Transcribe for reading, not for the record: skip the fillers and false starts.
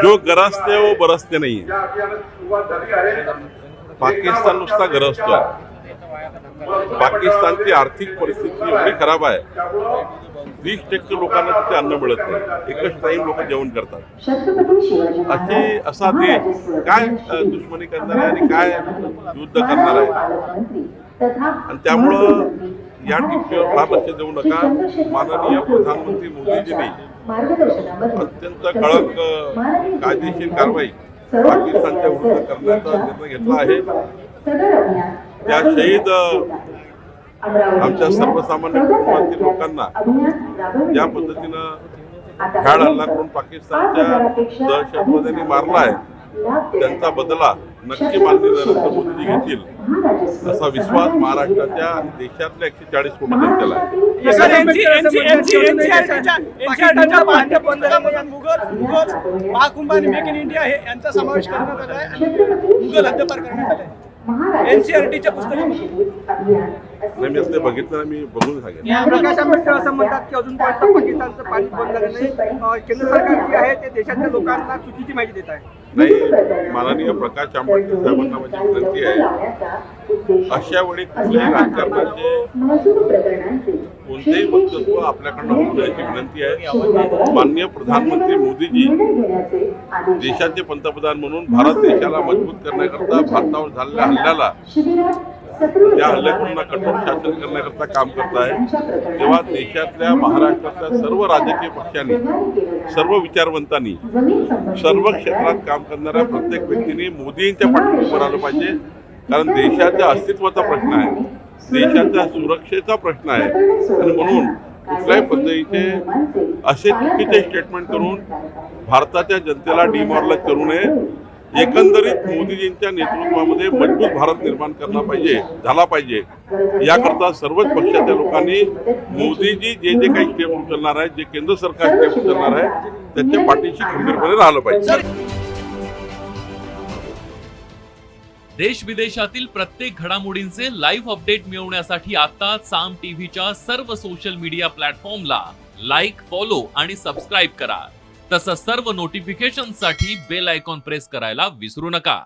जो गरजते वो बरसते नाही आहे. पाकिस्तान नुसता गरजतोय. पाकिस्तानची आर्थिक परिस्थिती एवढी खराब आहे, 20% लोकांना तिथे अन्न मिळत नाही. एकच टाइम लोक जेवण करतात. असा देश काय दुश्मनी करणार आहे आणि काय युद्ध करणार आहे. आणि त्यामुळं या टिप्पणीवर फार लक्ष देऊ नका. माननीय प्रधानमंत्री मोदीजींनी अत्यंत कडक कायदेशीर कारवाई पाकिस्तानच्या विरुद्ध करण्याचा निर्णय घेतला आहे. त्या शहीद आमच्या सर्वसामान्य कुटुंबातील लोकांना ज्या पद्धतीनं भ्याड हल्ला करून पाकिस्तानच्या दहशतवाद्यांनी मारला आहे, त्यांचा बदला नक्की माननीय नरेंद्र मोदीजी घेतील असा विश्वास महाराष्ट्राच्या आणि देशातल्या 140 कोटी जनतेला आहे. महाकुंभ आणि मेक इन इंडिया यांचा समावेश करण्यात आला आहे आणि मुघल हद्दपार करण्यात आला आहे. एनसीईआरटीच्या पुस्तकामध्ये मी ते बघितलं, मी बघून सांगेन. प्रकाश आंबेडकर असं म्हणतात की अजूनपर्यंत पाकिस्तानचं पाणी बंद झालं नाही. केंद्र सरकार जे आहे ते देशातल्या लोकांना चुकीची माहिती देत आहे. नाही, माननीय प्रकाश आंबेडकर साहेबांना माझी विनंती आहे, अशा वेळी कुठल्याही राजकारणाचे कोणतेही वक्तव्य आपल्याकडनं होऊ द्यायची विनंती आहे. माननीय प्रधानमंत्री मोदीजी देशाचे पंतप्रधान म्हणून भारत देशाला मजबूत करण्याकरता भारतावर झालेल्या हल्ल्याला, त्या हल्लेखोरांना कठोर शासन करण्याकरता काम करत आहे. तेव्हा देशातल्या महाराष्ट्रातल्या सर्व राजकीय पक्षांनी, सर्व विचारवंतांनी, सर्व क्षेत्रात काम करणाऱ्या प्रत्येक व्यक्तीने मोदींच्या पाठीशी उभं राहिलं पाहिजे. कारण देशाच्या अस्तित्वाचा प्रश्न आहे, देशाच्या सुरक्षेचा प्रश्न आहे. आणि म्हणून कुठल्याही पद्धतीचे असे चुकीचे स्टेटमेंट करून भारताच्या जनतेला डिमॉरलाइज करू नये. एकंदरीत मोदीजींच्या नेतृत्वामध्ये मजबूत भारत निर्माण झाला पाहिजे. याकरता सर्वच पक्षाच्या लोकांनी मोदीजी जे काही स्टेप उचलणार आहे, जे केंद्र सरकार स्टेप उचलणार आहे, त्याच्या पाठीशी खंबीरपणे राहिलं पाहिजे. देश विदेशातील प्रत्येक घडामोडींचे लाईव्ह अपडेट मिळवण्यासाठी आता साम टीव्हीच्या सर्व सोशल मीडिया प्लॅटफॉर्मला लाईक, फॉलो आणि सबस्क्राईब करा. तसंच सर्व नोटिफिकेशनसाठी बेल आयकॉन प्रेस करायला विसरू नका.